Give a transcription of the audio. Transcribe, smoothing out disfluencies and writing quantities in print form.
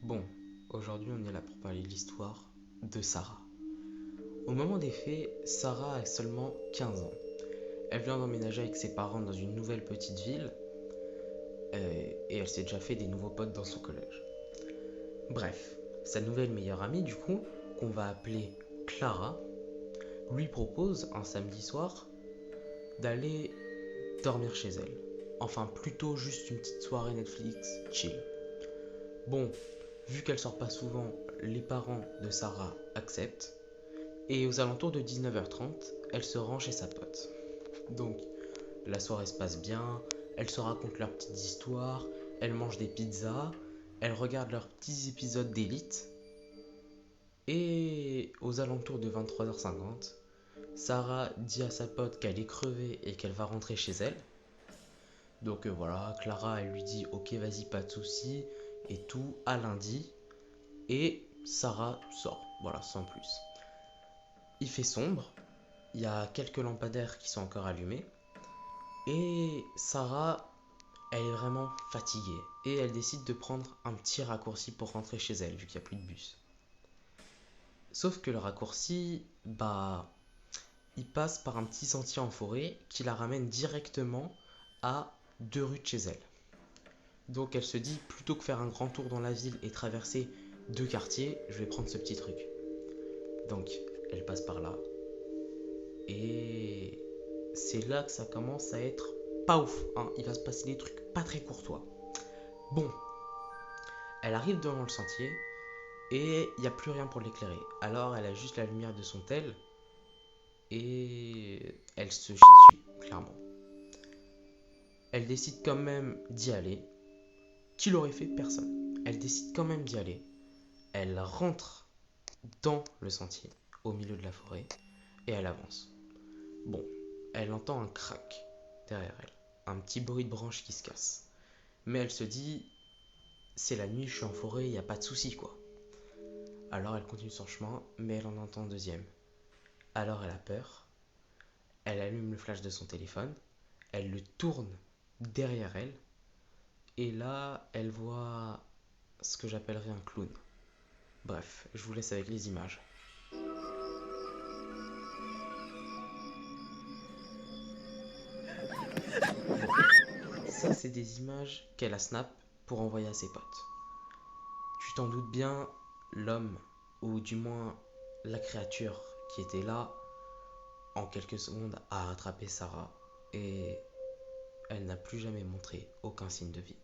Bon, aujourd'hui on est là pour parler de l'histoire de Sarah. Au moment des faits, Sarah a seulement 15 ans. Elle vient d'emménager avec ses parents dans une nouvelle petite ville et elle s'est déjà fait des nouveaux potes dans son collège. Bref, sa nouvelle meilleure amie du coup, qu'on va appeler Clara, lui propose un samedi soir d'aller dormir chez elle. Enfin plutôt juste une petite soirée Netflix chill. Bon, vu qu'elle sort pas souvent, les parents de Sarah acceptent. Et aux alentours de 19h30, elle se rend chez sa pote. Donc, la soirée se passe bien, elles se racontent leurs petites histoires, elles mangent des pizzas, elles regardent leurs petits épisodes d'élite. Et aux alentours de 23h50, Sarah dit à sa pote qu'elle est crevée et qu'elle va rentrer chez elle. Donc voilà, Clara elle lui dit ok vas-y pas de soucis et tout à lundi. Et Sarah sort, voilà sans plus. Il fait sombre, il y a quelques lampadaires qui sont encore allumés. Et Sarah, elle est vraiment fatiguée. Et elle décide de prendre un petit raccourci pour rentrer chez elle, vu qu'il n'y a plus de bus. Sauf que le raccourci, il passe par un petit sentier en forêt qui la ramène directement à 2 rues de chez elle. Donc elle se dit, plutôt que faire un grand tour dans la ville et traverser 2 quartiers, je vais prendre ce petit truc. Donc elle passe par là. Et c'est là que ça commence à être pas ouf, hein. Il va se passer des trucs pas très courtois. Bon, elle arrive devant le sentier et il n'y a plus rien pour l'éclairer. Alors elle a juste la lumière de son tel et elle se chie dessus, clairement. Elle décide quand même d'y aller. Qui l'aurait fait? Personne. Elle décide quand même d'y aller. Elle rentre dans le sentier, au milieu de la forêt, et elle avance. Bon, elle entend un crack derrière elle, un petit bruit de branche qui se casse. Mais elle se dit, c'est la nuit, je suis en forêt, il n'y a pas de souci quoi. Alors elle continue son chemin, mais elle en entend un deuxième. Alors elle a peur, elle allume le flash de son téléphone, elle le tourne derrière elle, et là elle voit ce que j'appellerais un clown. Bref, je vous laisse avec les images. Bon, ça c'est des images qu'elle a snap pour envoyer à ses potes. Tu t'en doutes bien, l'homme, ou du moins la créature qui était là, en quelques secondes a rattrapé Sarah et elle n'a plus jamais montré aucun signe de vie.